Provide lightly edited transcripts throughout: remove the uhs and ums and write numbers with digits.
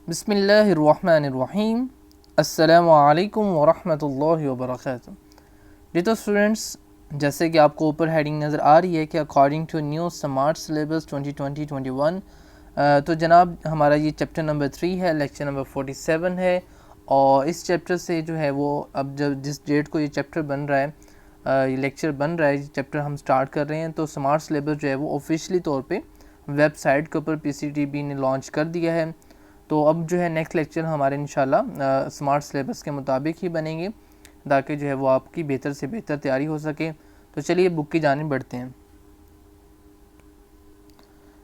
बिस्मिल्लाहिर्रहमानिर्रहीम। अस्सलामुअलैकुम वरहमतुल्लाहि वबरकातुहू। जी तो स्टूडेंट्स, जैसे कि आपको ऊपर हेडिंग नज़र आ रही है कि according to new smart syllabus 2020-21, तो जनाब हमारा ये चैप्टर नंबर 3 है, लेक्चर नंबर 47 है। और इस चैप्टर से जो है वो अब जब जिस डेट को ये चैप्टर बन रहा है, ये लेक्चर बन रहा है, ये चैप्टर हम स्टार्ट कर रहे हैं, तो स्मार्ट सिलेबस जो है वो ऑफिशियली तौर पे वेबसाइट के ऊपर PCTB ने लॉन्च कर दिया है। तो अब जो है नेक्स्ट लेक्चर हमारे इंशाल्लाह स्मार्ट सिलेबस के मुताबिक ही बनेंगे, ताकि जो है वो आपकी बेहतर से बेहतर तैयारी हो सके। तो चलिए बुक की जानिब बढ़ते हैं।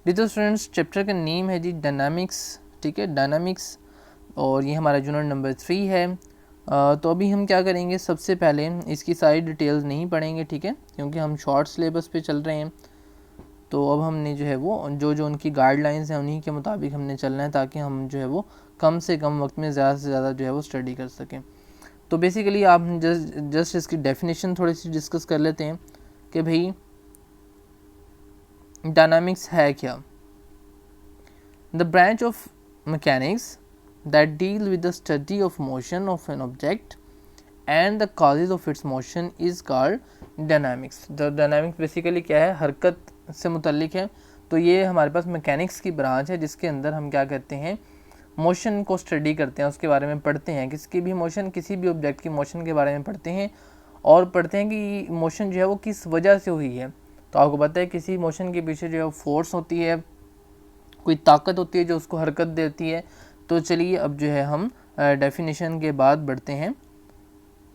जी तो स्टूडेंट्स, चैप्टर का नेम है जी डायनामिक्स, ठीक है, डायनामिक्स, और ये हमारा यूनिट नंबर 3 है। तो अभी हम क्या करेंगे, सबसे पहले इसकी सारी डिटेल्स नहीं पढ़ेंगे, ठीक है, क्योंकि हम शॉर्ट सिलेबस पे चल रहे हैं। तो अब हमने जो है वो जो उनकी गाइडलाइंस हैं उन्हीं के मुताबिक हमने चलना है, ताकि हम जो है वो कम से कम वक्त में ज़्यादा से ज़्यादा जो है वो स्टडी कर सकें। तो बेसिकली आप जस्ट इसकी डेफिनेशन थोड़ी सी डिस्कस कर लेते हैं कि भाई डायनामिक्स है क्या। The branch of mechanics that deal with the study of motion of an object and the causes of its motion is called dynamics. The dynamics basically क्या है, हरकत से मुतल्लिक है। तो ये हमारे पास मैकेनिक्स की ब्रांच है, जिसके अंदर हम क्या करते हैं, मोशन को स्टडी करते हैं, उसके बारे में पढ़ते हैं, किसकी भी मोशन, किसी भी ऑब्जेक्ट की मोशन के बारे में पढ़ते हैं, और पढ़ते हैं कि मोशन जो है वो किस वजह से हुई है। तो आपको पता है किसी मोशन के पीछे जो है फोर्स होती है, कोई ताकत होती है जो उसको हरकत देती है। तो चलिए अब जो है हम डेफिनेशन के बाद बढ़ते हैं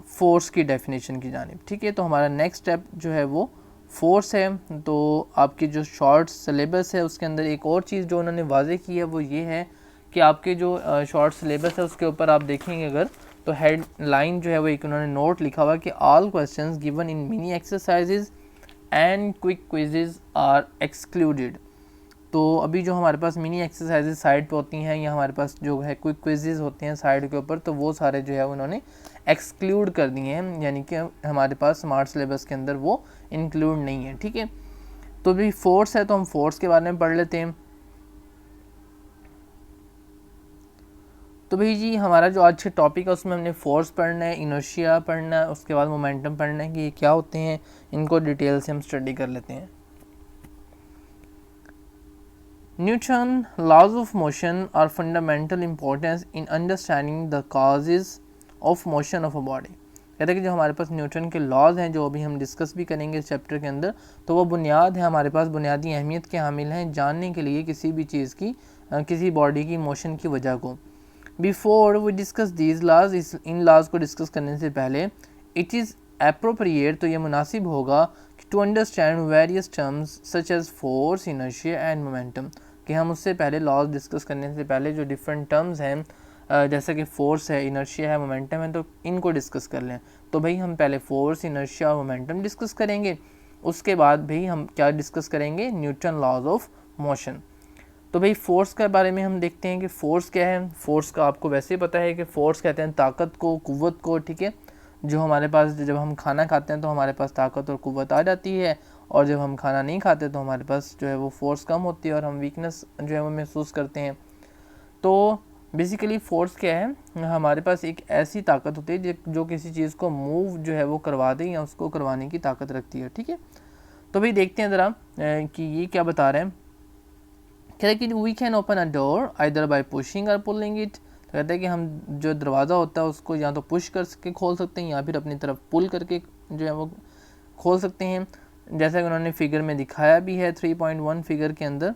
फोर्स की डेफिनेशन की जानिब, ठीक है। तो हमारा नेक्स्ट स्टेप जो है वो फोर्स है। तो आपकी जो शॉर्ट सिलेबस है उसके अंदर एक और चीज़ जो उन्होंने वाजे की है वो ये है कि आपके जो शॉर्ट सिलेबस है उसके ऊपर आप देखेंगे अगर, तो हेडलाइन जो है वो एक उन्होंने नोट लिखा हुआ है कि all questions given in mini exercises and quick quizzes are excluded. तो अभी जो हमारे पास मिनी एक्सरसाइजेज साइड पे होती हैं, या हमारे पास जो है क्विक क्विजेज होते हैं साइड के ऊपर, तो वो सारे जो है उन्होंने एक्सक्लूड कर दिए हैं, यानी कि हमारे पास स्मार्ट सिलेबस के अंदर वो इंक्लूड नहीं है, ठीक है। तो भी फोर्स है तो हम फोर्स के बारे में पढ़ लेते हैं। तो भाई जी हमारा जो आज टॉपिक है उसमें हमने फोर्स पढ़ना है, इनर्शिया पढ़ना है, उसके बाद मोमेंटम पढ़ना है कि ये क्या होते हैं, इनको डिटेल से हम स्टडी कर लेते हैं। Newton laws of motion are fundamental importance in understanding the causes of motion of a body। कहते हैं कि जो हमारे पास न्यूटन के लॉज हैं, जो अभी हम डिस्कस भी करेंगे इस चैप्टर के अंदर, तो वो बुनियाद है, हमारे पास बुनियादी अहमियत के हामिल हैं जानने के लिए किसी भी चीज़ की, किसी बॉडी की मोशन की वजह को। Before we discuss these laws, इन लॉज को डिस्कस करने से पहले, इट इज़ एप्रोप्रिएट, तो ये मुनासिब होगा to understand various terms such as force, inertia and momentum, कि हम उससे पहले लॉज डिस्कस करने से पहले जो डिफरेंट टर्म्स हैं, जैसे कि फोर्स है, इनर्शिया है, मोमेंटम है, तो इनको डिस्कस कर लें। तो भाई हम पहले फोर्स, इनर्शिया और मोमेंटम डिस्कस करेंगे, उसके बाद भाई हम क्या डिस्कस करेंगे, न्यूटन लॉज ऑफ मोशन। तो भाई फोर्स के बारे में हम देखते हैं कि फोर्स क्या है। फोर्स का आपको वैसे ही पता है कि फोर्स कहते हैं ताकत को, कुव्वत को, ठीक है। जो हमारे पास जब हम खाना खाते हैं तो हमारे पास ताकत और कुव्वत आ जाती है, और जब हम खाना नहीं खाते तो हमारे पास जो है वो फोर्स कम होती है और हम वीकनेस जो है वो महसूस करते हैं। तो बेसिकली फोर्स क्या है, हमारे पास एक ऐसी ताकत होती है जो किसी चीज़ को मूव जो है वो करवा दे या उसको करवाने की ताकत रखती है, ठीक है। तो भाई देखते हैं ज़रा कि ये क्या बता रहे हैं। कहते हैं कि we can open a door either by pushing और पुलिंग इट। तो कहते हैं कि हम जो दरवाज़ा होता है उसको या तो पुश करके खोल सकते हैं या फिर अपनी तरफ पुल करके जो है वो खोल सकते हैं, जैसा कि उन्होंने फिगर में दिखाया भी है 3.1 फिगर के अंदर।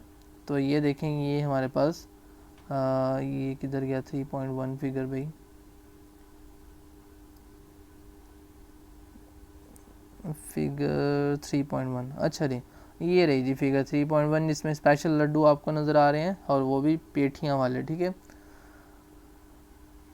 तो ये देखें, ये हमारे पास ये किधर गया 3.1 फिगर भाई, फिगर 3.1, अच्छा जी ये रही जी फिगर 3.1, जिसमें स्पेशल लड्डू आपको नज़र आ रहे हैं और वो भी पेठियाँ वाले, ठीक है।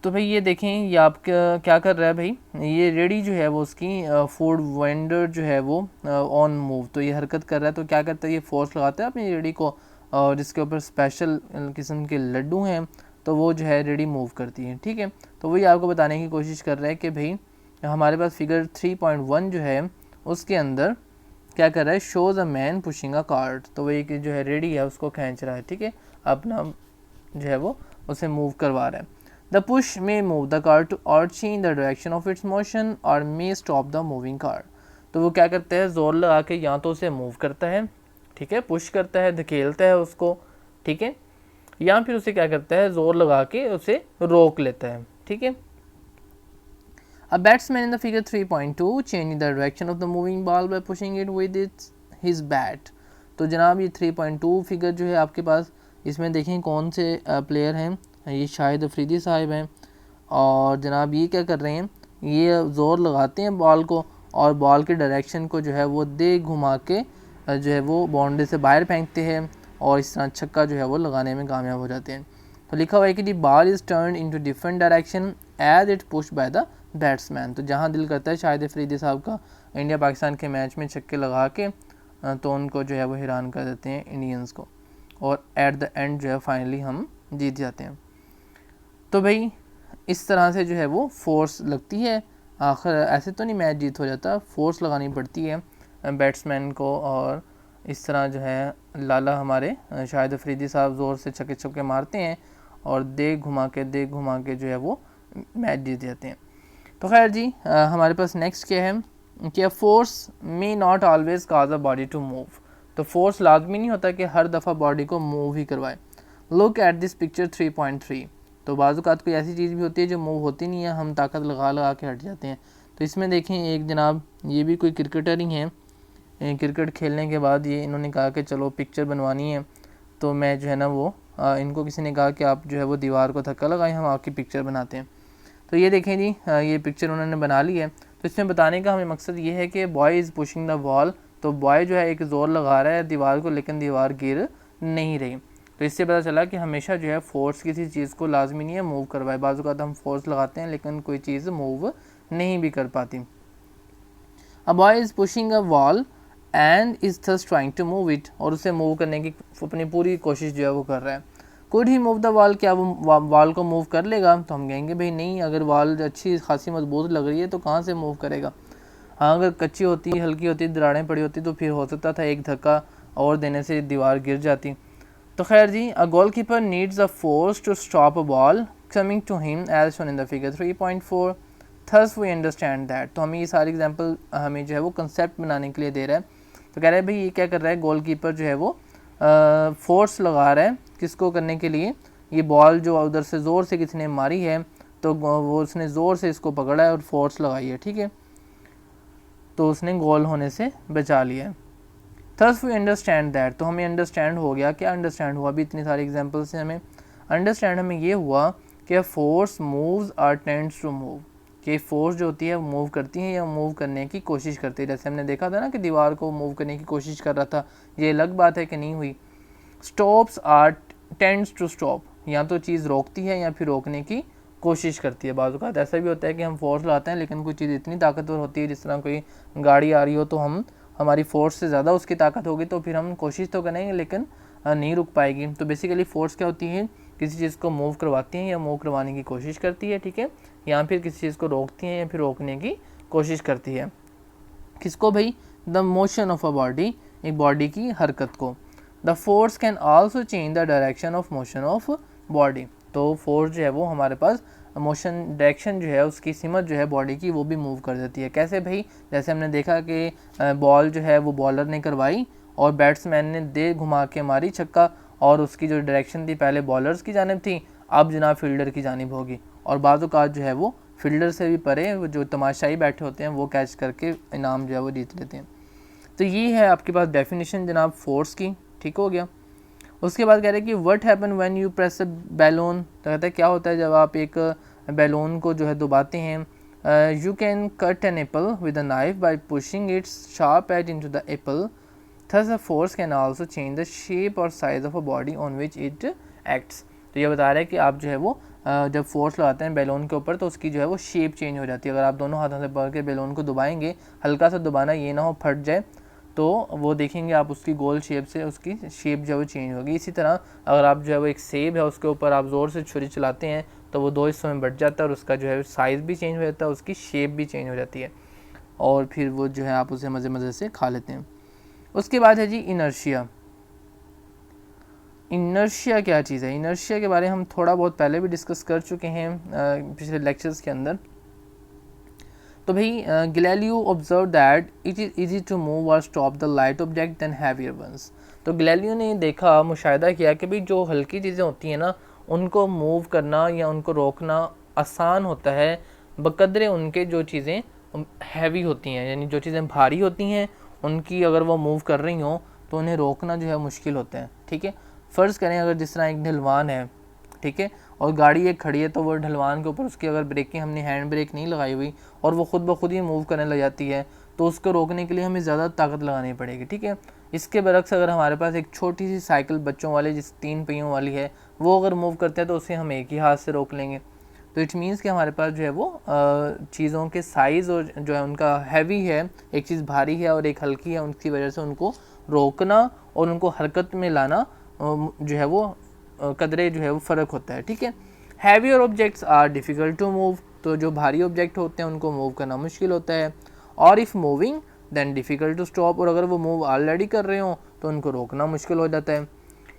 तो भाई ये देखें, ये आप क्या कर रहा है भाई, ये रेडी जो है वो उसकी फूड वेंडर जो है वो ऑन मूव, तो ये हरकत कर रहा है। तो क्या करता है, ये फोर्स लगाता है अपनी रेडी को, और जिसके ऊपर स्पेशल किस्म के लड्डू हैं, तो वो जो है रेडी मूव करती है, ठीक है। तो वही आपको बताने की कोशिश कर रहा है कि भाई हमारे पास फिगर 3.1 जो है उसके अंदर क्या कर रहा है, shows a man pushing a cart. तो वही जो है रेडी है उसको खींच रहा है, ठीक है, अपना जो है वो उसे मूव करवा रहा है। The push may move the car to और change the direction of its motion और may stop the moving car. तो वो क्या करता है, ज़ोर लगा के या तो उसे मूव करता है, ठीक है, पुश करता है, धकेलता है उसको, ठीक है, या फिर उसे क्या करता है, ज़ोर लगा के उसे रोक लेता है, ठीक है। A batsman in the figure 3.2 changing the direction of the moving ball by pushing it with his bat। तो जनाब ये 3.2 फिगर जो है आपके पास, इसमें देखें कौन से प्लेयर हैं, ये शाहिद अफरीदी साहब हैं, और जनाब ये क्या कर रहे हैं, ये ज़ोर लगाते हैं बॉल को और बॉल के डायरेक्शन को जो है वो दे घुमा के जो है वो बाउंड्री से बाहर फेंकते हैं और इस तरह छक्का जो है वो लगाने में कामयाब हो जाते हैं। तो लिखा हुआ है कि the ball is turn into different direction as it push by the batsman. तो जहाँ दिल करता है शाहिद अफरीदी साहब का इंडिया पाकिस्तान के मैच में छक्के लगा के तो उनको जो है वो हैरान कर देते हैं इंडियंस को, और एट द एंड जो है फाइनली हम जीत जाते हैं। तो भाई इस तरह से जो है वो फोर्स लगती है, आखिर ऐसे तो नहीं मैच जीत हो जाता, फोर्स लगानी पड़ती है बैट्समैन को, और इस तरह जो है लाला हमारे शाहिद अफरीदी साहब ज़ोर से छक्के छक्के मारते हैं और देख घुमा के जो है वो मैच जीत जाते हैं। तो खैर जी हमारे पास नेक्स्ट क्या है कि force may not always cause a body to move. तो फोर्स लाजमी नहीं होता कि हर दफ़ा बॉडी को मूव ही करवाए। Look at this picture 3.3। तो बाज़-औक़ात कोई ऐसी चीज़ भी होती है जो मूव होती नहीं है, हम ताकत लगा के हट जाते हैं। तो इसमें देखें एक जनाब ये भी कोई क्रिकेटर ही हैं, क्रिकेट खेलने के बाद ये इन्होंने कहा कि चलो पिक्चर बनवानी है, तो मैं जो है ना वो इनको किसी ने कहा कि आप जो है वो दीवार को धक्का लगाएं, हम आपकी पिक्चर बनाते हैं। तो ये देखें जी ये पिक्चर उन्होंने बना ली है। तो इसमें बताने का हमें मकसद ये है कि boy is pushing the wall. तो बॉय जो है एक ज़ोर लगा रहा है दीवार को, लेकिन दीवार गिर नहीं रही। तो इससे पता चला कि हमेशा जो है फोर्स किसी चीज़ को लाजमी नहीं है मूव करवाए। बाज़ औक़ात हम फोर्स लगाते हैं लेकिन कोई चीज़ मूव नहीं भी कर पाती। A boy is pushing a wall and is thus trying to move it. और उसे मूव करने की अपनी पूरी कोशिश जो है वो कर रहा है। Could he move the wall, क्या वो वॉल को मूव कर लेगा? तो हम कहेंगे भाई नहीं, अगर वॉल अच्छी खासी मजबूत लग रही है तो कहाँ से मूव करेगा। हाँ अगर कच्ची होती, हल्की होती, दरारें पड़ी होती तो फिर हो सकता था एक धक्का और देने से दीवार गिर जाती। तो खैर जी a goalkeeper needs a force to stop a ball coming to him as shown in the figure 3.4। Thus we understand that. तो हमें ये सारे एग्जांपल हमें जो है वो कंसेप्ट बनाने के लिए दे रहा है। तो कह रहा है भाई ये क्या कर रहा है, गोल कीपर जो है वो फोर्स लगा रहा है किसको करने के लिए, ये बॉल जो उधर से ज़ोर से किसी ने मारी है तो वो उसने ज़ोर से इसको पकड़ा है और फोर्स लगाई है, ठीक है, तो उसने गोल होने से बचा लिया है। Thus we understand that. तो हमें अंडरस्टैंड हो गया, क्या अंडरस्टैंड हुआ, अभी इतनी सारी एग्जांपल से हमें अंडरस्टैंड हमें ये हुआ कि force moves or tends to move, कि फोर्स जो होती है वो मूव करती है या मूव करने की कोशिश करती है। जैसे हमने देखा था ना कि दीवार को मूव करने की कोशिश कर रहा था, ये अलग बात है कि नहीं हुई। Stops or tends to stop, या तो चीज़ रोकती है या फिर रोकने की कोशिश करती है। बाज़ औक़ात ऐसा भी होता है कि हम फोर्स लाते हैं लेकिन कोई चीज़ इतनी ताकतवर होती है, जिस तरह कोई गाड़ी आ रही हो तो हमारी फोर्स से ज़्यादा उसकी ताकत होगी तो फिर हम कोशिश तो करेंगे लेकिन नहीं रुक पाएगी। तो बेसिकली फोर्स क्या होती है, किसी चीज़ को मूव करवाती हैं या मूव करवाने की कोशिश करती है, ठीक है, या फिर किसी चीज़ को रोकती हैं या फिर रोकने की कोशिश करती है। किसको भाई, the motion of a body, एक बॉडी की हरकत को। The force can also change the direction of motion of body. तो फोर्स जो है वो हमारे पास मोशन डायरेक्शन जो है उसकी सिमत जो है बॉडी की वो भी मूव कर देती है। कैसे भाई, जैसे हमने देखा कि बॉल जो है वो बॉलर ने करवाई और बैट्समैन ने दे घुमा के मारी छक्का, और उसकी जो डायरेक्शन थी पहले बॉलर्स की जानिब थी, अब जनाब फील्डर की जानिब होगी, और बाज़ औक़ात जो है वो फील्डर से भी परे जो तमाशाई बैठे होते हैं वो कैच करके इनाम जो है वो जीत लेते हैं। तो ये है आपके पास डेफिनेशन जनाब फोर्स की, ठीक हो गया। उसके बाद कह रहे हैं कि what happen when you press a balloon. तो कहता है क्या होता है जब आप एक बैलून को जो है दबाते हैं। You can cut an apple with a knife by pushing its sharp edge into the apple. Thus a force can also change the shape और size of a body on which it acts. तो ये बता रहा है कि आप जो है वो जब फोर्स लगाते हैं बैलून के ऊपर तो उसकी जो है वो शेप चेंज हो जाती है। अगर आप दोनों हाथों से पकड़ के बैलून को दबाएंगे, हल्का सा दबाना, ये ना हो फट जाए, तो वो देखेंगे आप उसकी गोल शेप से उसकी शेप जो है वो चेंज होगी। इसी तरह अगर आप जो है वो एक सेब है उसके ऊपर आप ज़ोर से छुरी चलाते हैं तो वो दो हिस्सों में बट जाता है और उसका जो है साइज़ भी चेंज हो जाता है, उसकी शेप भी चेंज हो जाती है, और फिर वो जो है आप उसे मज़े मज़े से खा लेते हैं। उसके बाद है जी इनर्शिया। इनर्शिया क्या चीज़ है? इनर्शिया के बारे में हम थोड़ा बहुत पहले भी डिस्कस कर चुके हैं पिछले लेक्चर्स के अंदर। तो भाई Galileo observe that it is easy to move और stop the light object than heavier ones. तो गैलीलियो ने देखा, मुशाहिदा किया कि भाई जो हल्की चीज़ें होती हैं ना, उनको मूव करना या उनको रोकना आसान होता है बकदरे उनके जो चीज़ें हैवी होती हैं, यानी जो चीज़ें भारी होती हैं उनकी अगर वो मूव कर रही हों तो उन्हें रोकना जो है मुश्किल होता है। ठीक है, फ़र्ज़ करें अगर जिस तरह एक ढलवान है, ठीक है, और गाड़ी एक खड़ी है, तो वो ढलवान के ऊपर उसकी अगर ब्रेकें हमने हैंड ब्रेक नहीं लगाई हुई और वो खुद ब खुद ही मूव करने लग जाती है, तो उसको रोकने के लिए हमें ज़्यादा ताकत लगानी पड़ेगी। ठीक है, इसके बरक्स अगर हमारे पास एक छोटी सी साइकिल बच्चों वाली जिस 3 पहियों वाली है, वो अगर मूव करते हैं तो उसे हम एक ही हाथ से रोक लेंगे। तो इट मीन्स कि हमारे पास जो है वो चीज़ों के साइज़ और जो है उनका हैवी है, एक चीज़ भारी है और एक हल्की है, उनकी वजह से उनको रोकना और उनको हरकत में लाना जो है वो कदरे जो है वो फ़र्क होता है। ठीक है, heavier objects are difficult to move, तो जो भारी ऑब्जेक्ट होते हैं उनको मूव करना मुश्किल होता है। और if moving than difficult to stop, और अगर वो मूव ऑलरेडी कर रहे हो तो उनको रोकना मुश्किल हो जाता है।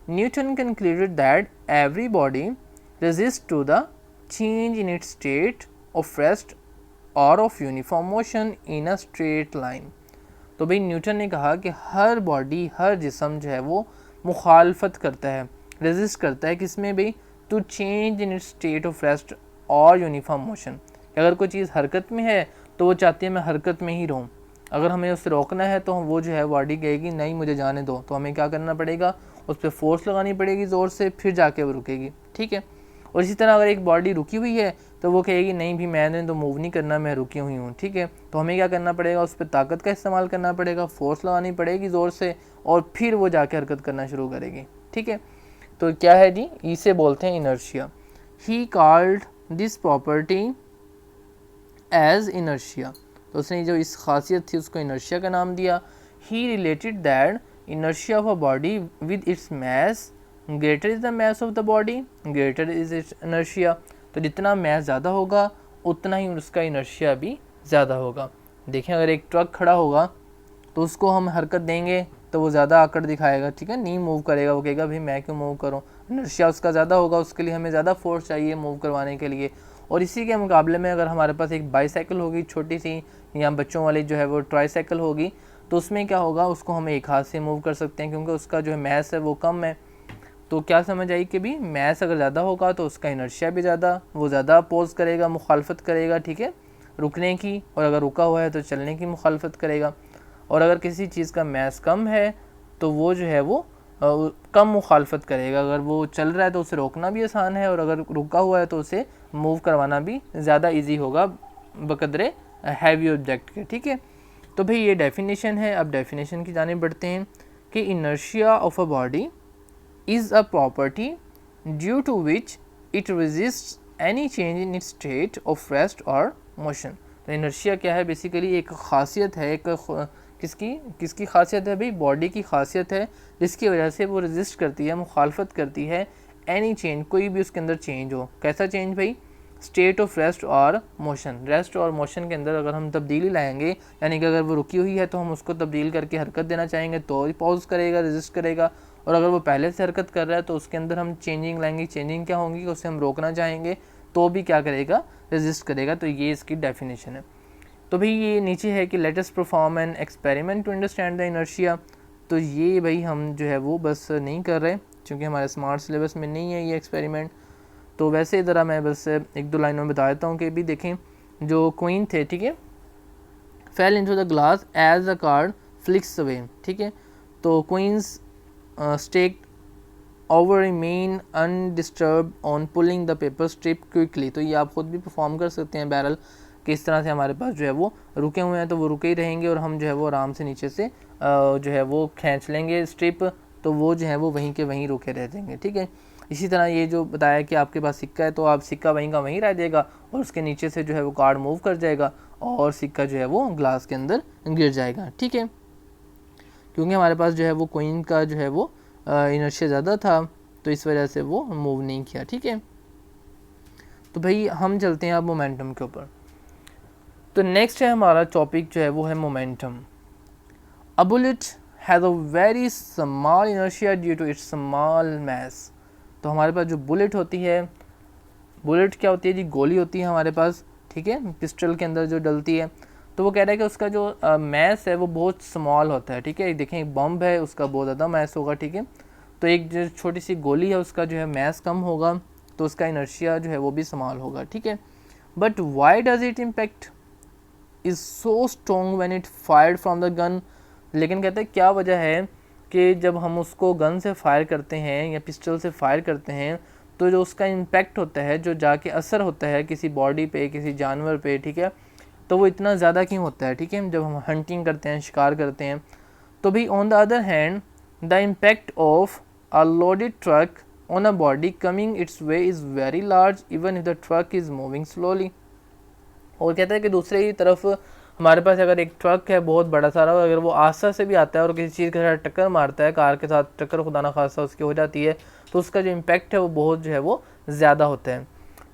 Newton concluded that every body resist to the change in its state of rest और of uniform motion in a straight line. तो भाई न्यूटन ने कहा कि हर बॉडी, हर जिस्म जो है वो मुखालफत करता है, रेजिस्ट करता है, किसमें भाई? To change in its state of rest और यूनिफॉर्म मोशन। अगर कोई चीज़ हरकत में है तो वो चाहती है मैं हरकत में ही रहूँ, अगर हमें उससे रोकना है तो वो जो है बॉडी कहेगी नहीं मुझे जाने दो, तो हमें क्या करना पड़ेगा? उस पर फोर्स लगानी पड़ेगी ज़ोर से, फिर जाके वो रुकेगी। ठीक है, और इसी तरह अगर एक बॉडी रुकी हुई है तो वो कहेगी नहीं भी मैंने तो मूव नहीं करना, मैं रुकी हुई हूँ। ठीक है, तो हमें क्या करना पड़ेगा? उस पर ताकत का इस्तेमाल करना पड़ेगा, फोर्स लगानी पड़ेगी ज़ोर से, और फिर वो जाके हरकत करना शुरू करेगी। ठीक है, तो क्या है जी? इसे बोलते हैं inertia. He called this property as inertia, तो उसने जो इस खासियत थी उसको इनर्शिया का नाम दिया। He related that inertia of a body with its mass, greater is the mass of the body, greater is its inertia. तो जितना मैस ज़्यादा होगा उतना ही उसका इनर्शिया भी ज़्यादा होगा। देखें, अगर एक ट्रक खड़ा होगा तो उसको हम हरकत देंगे तो वो ज़्यादा आकड़ दिखाएगा, ठीक है, नहीं मूव करेगा, वो कहेगा भाई मैं क्यों मूव करूँ, इनर्शिया उसका ज़्यादा होगा, उसके लिए हमें ज़्यादा फोर्स चाहिए मूव करवाने के लिए। और इसी के मुकाबले में अगर हमारे पास एक बाईसाइकिल होगी छोटी सी, या बच्चों वाली जो है वो ट्राईसाइकिल होगी, तो उसमें क्या होगा? उसको हम एक हाथ से मूव कर सकते हैं क्योंकि उसका जो है मैस है वो कम है। तो क्या समझ आई कि भी मैस अगर ज़्यादा होगा तो उसका इनर्शिया भी ज़्यादा, वो ज़्यादा अपोज करेगा, मुखालफत करेगा, ठीक है, रुकने की, और अगर रुका हुआ है तो चलने की मुखालफत करेगा। और अगर किसी चीज़ का मैस कम है तो वो जो है वो कम मुखालफत करेगा, अगर वो चल रहा है तो उसे रोकना भी आसान है, और अगर रुका हुआ है तो उसे मूव करवाना भी ज़्यादा ईजी होगा बकदरे हैवी ऑब्जेक्ट के। ठीक है, तो भाई ये डेफिनेशन है। अब डेफिनेशन की जानिब बढ़ते हैं कि inertia of a body is a property due to which it resists any change in its state of rest or motion। तो इनर्शिया क्या है? बेसिकली एक खासियत है, एक किसकी खासियत है भाई? बॉडी की खासियत है, जिसकी वजह से वो रेजिस्ट करती है, मुखालफत करती है एनी चेंज, कोई भी उसके अंदर चेंज हो। कैसा चेंज भाई? स्टेट ऑफ रेस्ट और मोशन। रेस्ट और मोशन के अंदर अगर हम तब्दीली लाएंगे, यानी कि अगर वो रुकी हुई है तो हम उसको तब्दील करके हरकत देना चाहेंगे तो पॉज करेगा, रेजिस्ट करेगा, और अगर वो पहले से हरकत कर रहा है तो उसके अंदर हम चेंजिंग लाएंगे। चेंजिंग क्या होंगी? उसे हम रोकना चाहेंगे तो भी क्या करेगा? रेजिस्ट करेगा। तो ये इसकी डेफिनेशन है। तो भाई ये नीचे है कि let us perform an experiment to understand the inertia. तो ये भाई हम जो है वो बस नहीं कर रहे क्योंकि हमारे स्मार्ट सिलेबस में नहीं है ये एक्सपेरिमेंट। तो वैसे ज़रा मैं बस एक दो लाइनों में बता देता हूँ कि भी देखें, जो क्वीन थे, ठीक है, fell into the glass as the card flicks away. ठीक है, तो queens stack over remain undisturb on pulling the paper strip quickly. तो ये आप खुद भी परफॉर्म कर सकते हैं बैरल, किस तरह से हमारे पास जो है वो रुके हुए हैं तो वो रुके ही रहेंगे, और हम जो है वो आराम से नीचे से जो है वो खींच लेंगे स्ट्रिप, तो वो जो है वो वहीं के वहीं रुके रह जाएंगे। ठीक है, इसी तरह ये जो बताया कि आपके पास सिक्का है तो आप सिक्का वहीं का वहीं रह जाएगा, और उसके नीचे से जो है वो कार्ड मूव कर जाएगा और सिक्का जो है वो ग्लास के अंदर गिर जाएगा। ठीक है, क्योंकि हमारे पास जो है वो क्वीन का जो है वो इनर्शिया ज़्यादा था तो इस वजह से वो मूव नहीं किया। ठीक है, तो भाई हम चलते हैं अब मोमेंटम के ऊपर। तो नेक्स्ट है हमारा टॉपिक जो है वो है momentum. A bullet has a very small inertia due to its small mass. तो हमारे पास जो बुलेट होती है, बुलेट क्या होती है जी, गोली होती है हमारे पास, ठीक है, पिस्टल के अंदर जो डलती है। तो वो कह रहा है कि उसका जो मैस है वो बहुत स्मॉल होता है, ठीक है। देखें एक बम है, उसका बहुत ज़्यादा मैस होगा, ठीक है। तो एक जो छोटी सी गोली है उसका जो है मैस कम होगा, तो उसका इनर्शिया जो है वो भी स्मॉल होगा, ठीक है। But why does it impact is so strong when it fired from the gun. लेकिन कहते हैं क्या वजह है कि जब हम उसको गन से फायर करते हैं या पिस्टल से फायर करते हैं तो जो उसका इम्पैक्ट होता है, जो जाके असर होता है किसी बॉडी पे, किसी जानवर पे, ठीक है, तो वो इतना ज़्यादा क्यों होता है, ठीक है, जब हम हंटिंग करते हैं, शिकार करते हैं। तो भी on the other hand the impact of a loaded truck on a body coming it's way is very large even if the truck is moving slowly. और कहता है कि दूसरे ही तरफ हमारे पास अगर एक ट्रक है बहुत बड़ा सारा, अगर वो आस्था से भी आता है और किसी चीज़ के साथ टक्कर मारता है, कार के साथ टक्कर खुदा ना खासा उसकी हो जाती है, तो उसका जो इम्पैक्ट है वो बहुत जो है वो ज़्यादा होता है।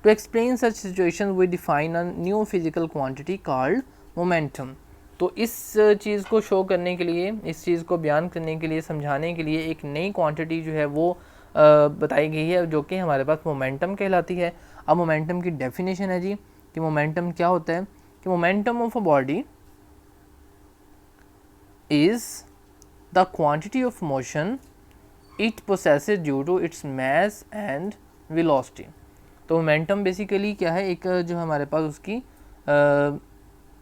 To explain such situation we define a new physical quantity called momentum. तो इस चीज़ को शो करने के लिए, इस चीज़ को बयान करने के लिए, समझाने के लिए एक नई क्वांटिटी जो है वो बताई गई है, जो कि हमारे पास मोमेंटम कहलाती है। अब मोमेंटम की डेफिनेशन है जी कि मोमेंटम क्या होता है, कि momentum of a body is the quantity of motion it possesses due to its mass and velocity. तो मोमेंटम बेसिकली क्या है, एक जो हमारे पास उसकी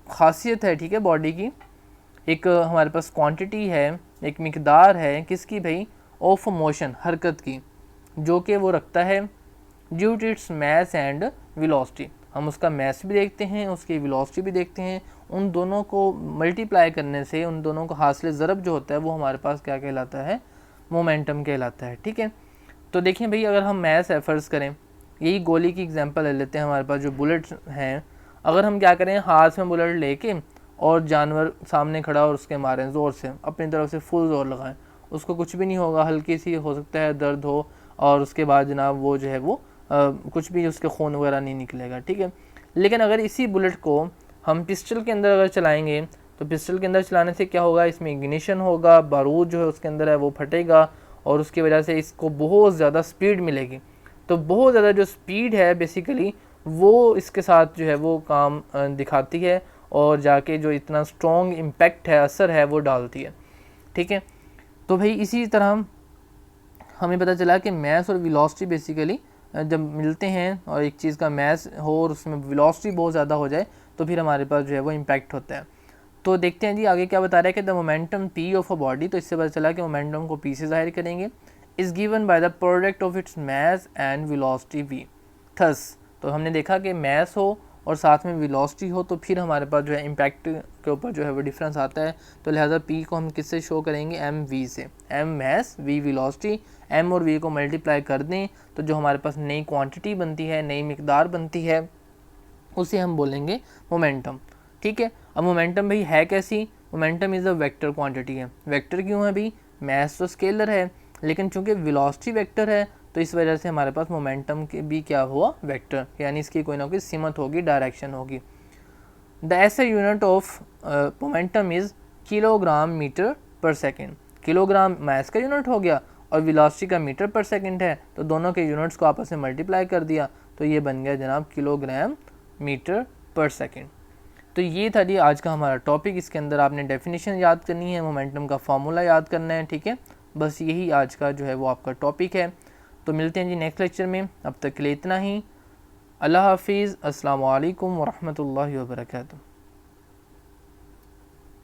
खासियत है, ठीक है, बॉडी की एक हमारे पास क्वांटिटी है, एक मिकदार है किसकी भाई, ऑफ मोशन, हरकत की, जो कि वो रखता है due to its mass and velocity. हम उसका मास भी देखते हैं, उसकी वेलोसिटी भी देखते हैं, उन दोनों को मल्टीप्लाई करने से, उन दोनों को हासिल ज़रब जो होता है वो हमारे पास क्या कहलाता है, मोमेंटम कहलाता है, ठीक है। तो देखें भाई, अगर हम मास एफर्ट्स करें, यही गोली की एग्जांपल ले लेते हैं, हमारे पास जो बुलेट हैं, अगर हम क्या करें, हाथ में बुलेट लेके और जानवर सामने खड़ा और उसके मारें ज़ोर से, अपनी तरफ से फुल ज़ोर लगाएं, उसको कुछ भी नहीं होगा, हल्की सी हो सकता है दर्द हो, और उसके बाद जनाब वो जो है वो कुछ भी उसके खून वगैरह नहीं निकलेगा, ठीक है। लेकिन अगर इसी बुलेट को हम पिस्टल के अंदर अगर चलाएंगे, तो पिस्टल के अंदर चलाने से क्या होगा, इसमें इग्निशन होगा, बारूद जो है उसके अंदर है वो फटेगा, और उसकी वजह से इसको बहुत ज़्यादा स्पीड मिलेगी। तो बहुत ज़्यादा जो स्पीड है बेसिकली वो इसके साथ जो है वो काम दिखाती है, और जाके जो इतना स्ट्रॉन्ग इम्पैक्ट है, असर है, वो डालती है, ठीक है। तो भाई इसी तरह हमें पता चला कि मैस और वेलोसिटी बेसिकली जब मिलते हैं और एक चीज़ का मैस हो और उसमें वेलोसिटी बहुत ज़्यादा हो जाए, तो फिर हमारे पास जो है वो इम्पैक्ट होता है। तो देखते हैं जी आगे क्या बता रहा है कि the momentum P of a body, तो इससे पता चला कि मोमेंटम को पी से जाहिर करेंगे, is given by the product of its mass and velocity v. Thus, तो हमने देखा कि मैस हो और साथ में वेलोसिटी हो, तो फिर हमारे पास जो है इम्पैक्ट के ऊपर जो है वो डिफरेंस आता है। तो लिहाजा पी को हम किससे शो करेंगे, एम वी से, m mass v velocity, m और वी को मल्टीप्लाई कर दें तो जो हमारे पास नई क्वांटिटी बनती है, नई मिकदार बनती है, उसे हम बोलेंगे मोमेंटम, ठीक है। अब मोमेंटम भाई है कैसी, momentum is a vector quantity है। वेक्टर क्यों है भाई, मैस तो स्केलर है, लेकिन चूंकि वेलोसिटी वेक्टर है तो इस वजह से हमारे पास मोमेंटम के भी क्या हुआ, वेक्टर, यानी इसकी कोई ना कोई सिमत होगी, डायरेक्शन होगी। The SI unit of momentum is kilogram metre per second. Kilogram mass का यूनिट हो गया और वेलोसिटी का मीटर पर सेकेंड है, तो दोनों के यूनिट्स को आपस में मल्टीप्लाई कर दिया, तो ये बन गया जनाब किलोग्राम मीटर पर सेकेंड। तो ये था जी आज का हमारा टॉपिक। इसके अंदर आपने डेफिनेशन याद करनी है, मोमेंटम का फार्मूला याद करना है, ठीक है। बस यही आज का जो है वो आपका टॉपिक है। तो मिलते हैं जी नेक्स्ट लेक्चर में, अब तक के लिए इतना ही। अल्लाह हाफिज़, अस्सलाम वालेकुम वरहमतुल्लाहि वबरकातुहू।